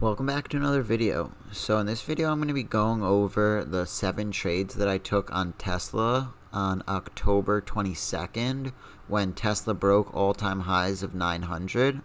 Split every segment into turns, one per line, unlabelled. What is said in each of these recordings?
Welcome back to another video. So in this video I'm going to be going over the 7 trades that I took on Tesla on October 22nd when Tesla broke all-time highs of 900.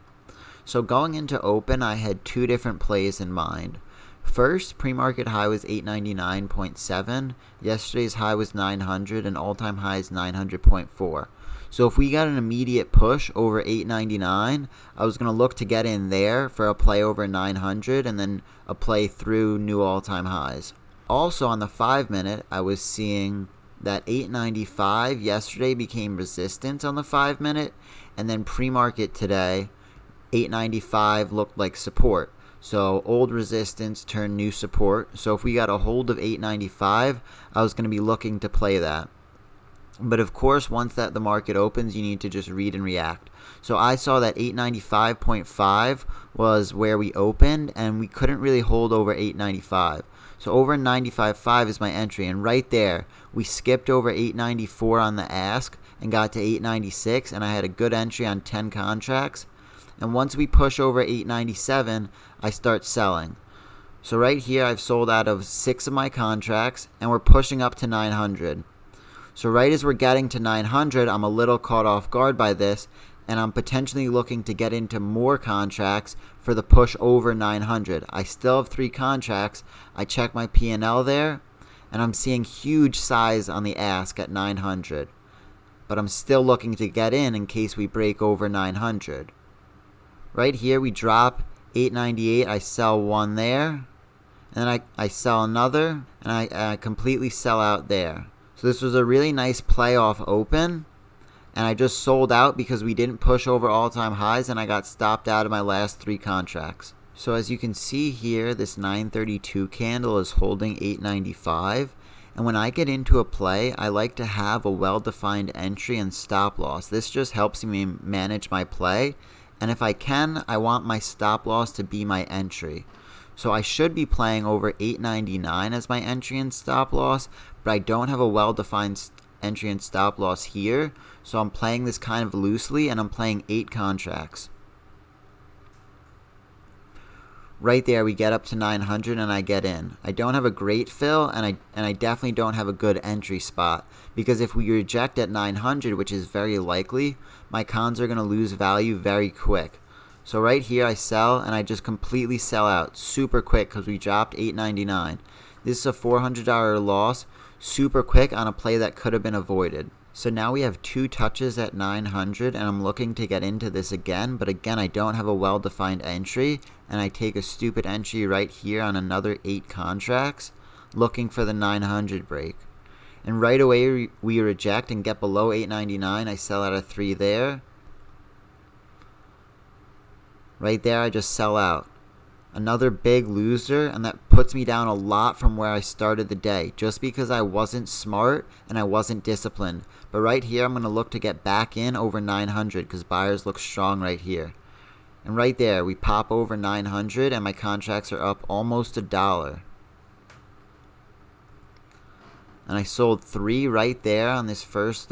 So going into open I had 2 different plays in mind. First, pre-market high was 899.7, yesterday's high was 900 and all-time high is 900.4. So if we got an immediate push over 899, I was going to look to get in there for a play over 900 and then a play through new all-time highs. Also on the 5-minute, I was seeing that 895 yesterday became resistance on the 5-minute, and then pre-market today, 895 looked like support. So old resistance turned new support. So if we got a hold of 895, I was going to be looking to play that. But of course, once that the market opens, you need to just read and react. So I saw that 895.5 was where we opened, and we couldn't really hold over 895. So over 95.5 is my entry, and right there, we skipped over 894 on the ask and got to 896, and I had a good entry on 10 contracts. And once we push over 897, I start selling. So right here, I've sold out of 6 of my contracts, and we're pushing up to 900. So right as we're getting to 900, I'm a little caught off guard by this, and I'm potentially looking to get into more contracts for the push over 900. I still have 3 contracts. I check my P&L there, and I'm seeing huge size on the ask at 900. But I'm still looking to get in case we break over 900. Right here, we drop 898. I sell 1 there, and then I sell another, and I completely sell out there. So this was a really nice play off open, and I just sold out because we didn't push over all-time highs, and I got stopped out of my last 3 contracts. So as you can see here, this 932 candle is holding 895, and when I get into a play, I like to have a well-defined entry and stop loss. This just helps me manage my play, and if I can, I want my stop loss to be my entry. So I should be playing over 899 as my entry and stop loss, but I don't have a well-defined entry and stop loss here, so I'm playing this kind of loosely, and I'm playing 8 contracts. Right there, we get up to 900 and I get in. I don't have a great fill, and I definitely don't have a good entry spot, because if we reject at 900, which is very likely, my cons are going to lose value very quick. So right here I sell, and I just completely sell out super quick because we dropped $8.99. This is a $400 loss super quick on a play that could have been avoided. So now we have 2 touches at 900, and I'm looking to get into this again, but again I don't have a well-defined entry, and I take a stupid entry right here on another 8 contracts looking for the 900 break. And right away we reject and get below $8.99. I sell out of 3 there. Right there, I just sell out. Another big loser, and that puts me down a lot from where I started the day, just because I wasn't smart and I wasn't disciplined. But right here, I'm going to look to get back in over 900 because buyers look strong right here. And right there, we pop over 900, and my contracts are up almost $1. And I sold 3 right there on this first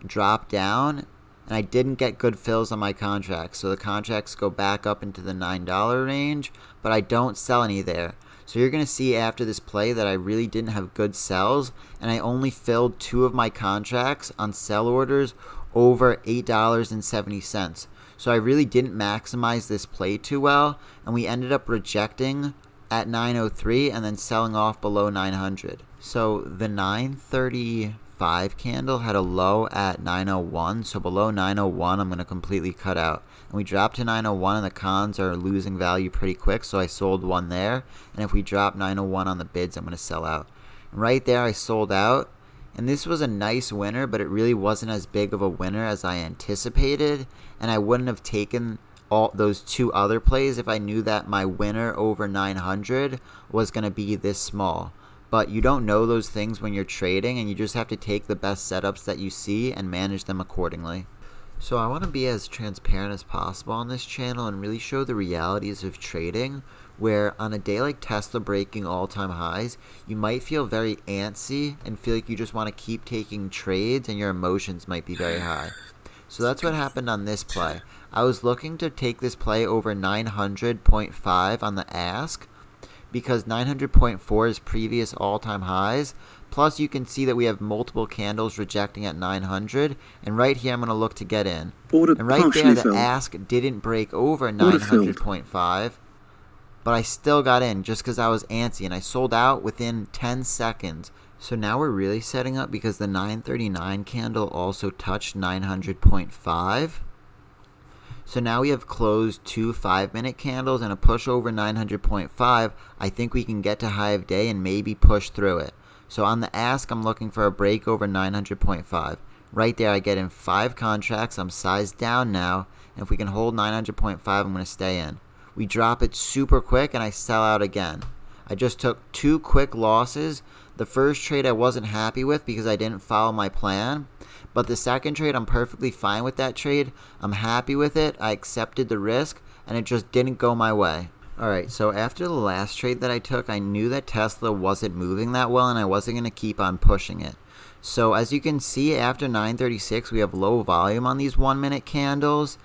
drop down. And I didn't get good fills on my contracts, so the contracts go back up into the $9 range, but I don't sell any there. So you're going to see after this play that I really didn't have good sells, and I only filled 2 of my contracts on sell orders over $8.70. So I really didn't maximize this play too well, and we ended up rejecting at 903 and then selling off below 900. So the 935 candle had a low at 901, so below 901 I'm going to completely cut out. And we dropped to 901, and the cons are losing value pretty quick, so I sold 1 there. And if we drop 901 on the bids, I'm going to sell out. And right there I sold out, and this was a nice winner, but it really wasn't as big of a winner as I anticipated, and I wouldn't have taken all those 2 other plays if I knew that my winner over 900 was going to be this small. But you don't know those things when you're trading, and you just have to take the best setups that you see and manage them accordingly. So I want to be as transparent as possible on this channel and really show the realities of trading, where on a day like Tesla breaking all-time highs, you might feel very antsy and feel like you just want to keep taking trades, and your emotions might be very high. So that's what happened on this play. I was looking to take this play over 900.5 on the ask, because 900.4 is previous all-time highs. Plus, you can see that we have multiple candles rejecting at 900, and right here I'm going to look to get in. And right there, the ask didn't break over 900.5, but I still got in just because I was antsy, and I sold out within 10 seconds. So now we're really setting up because the 939 candle also touched 900.5. So now we have closed 2 5-minute candles and a push over 900.5. I think we can get to high of day and maybe push through it. So on the ask, I'm looking for a break over 900.5. Right there, I get in 5 contracts. I'm sized down now. And if we can hold 900.5, I'm going to stay in. We drop it super quick and I sell out again. I just took 2 quick losses. The first trade I wasn't happy with because I didn't follow my plan. But the second trade, I'm perfectly fine with that trade. I'm happy with it. I accepted the risk, and it just didn't go my way. Alright, so after the last trade that I took, I knew that Tesla wasn't moving that well, and I wasn't going to keep on pushing it. So as you can see, after 936, we have low volume on these 1-minute candles.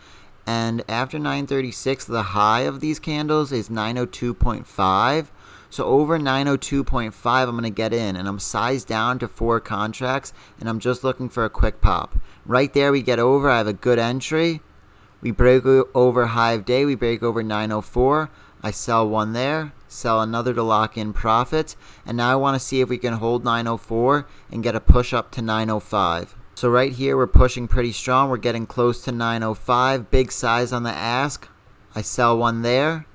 And after 936, the high of these candles is 902.5. So over 902.5, I'm going to get in, and I'm sized down to 4 contracts, and I'm just looking for a quick pop. Right there, we get over. I have a good entry. We break over high of day. We break over 904. I sell one there, sell another to lock in profits, and now I want to see if we can hold 904 and get a push up to 905. So right here, we're pushing pretty strong. We're getting close to 905. Big size on the ask. I sell one there.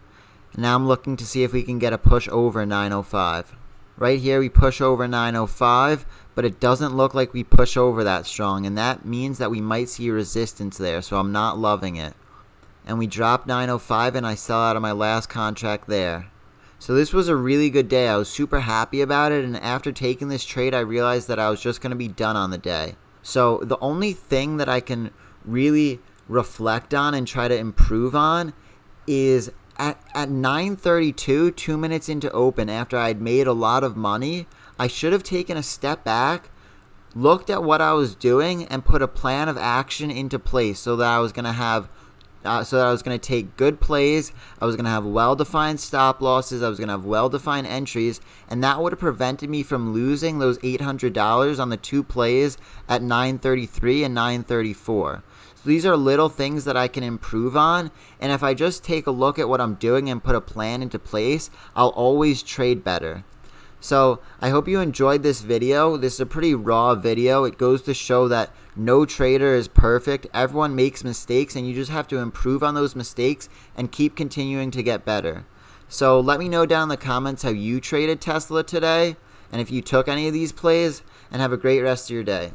Now I'm looking to see if we can get a push over 905. Right here we push over 905, but it doesn't look like we push over that strong, and that means that we might see resistance there, so I'm not loving it. And we drop 905 and I sell out of my last contract there. So this was a really good day. I was super happy about it, and after taking this trade I realized that I was just going to be done on the day. So the only thing that I can really reflect on and try to improve on is at 9:32, 2 minutes into open, after I'd made a lot of money, I should have taken a step back, looked at what I was doing, and put a plan of action into place so that I was going to take good plays, I was going to have well-defined stop losses, I was going to have well-defined entries, and that would have prevented me from losing those $800 on the 2 plays at 9:33 and 9:34. These are little things that I can improve on, and if I just take a look at what I'm doing and put a plan into place, I'll always trade better. So I hope you enjoyed this video. This is a pretty raw video. It goes to show that no trader is perfect. Everyone makes mistakes, and you just have to improve on those mistakes and keep continuing to get better. So let me know down in the comments how you traded Tesla today, and if you took any of these plays, and have a great rest of your day.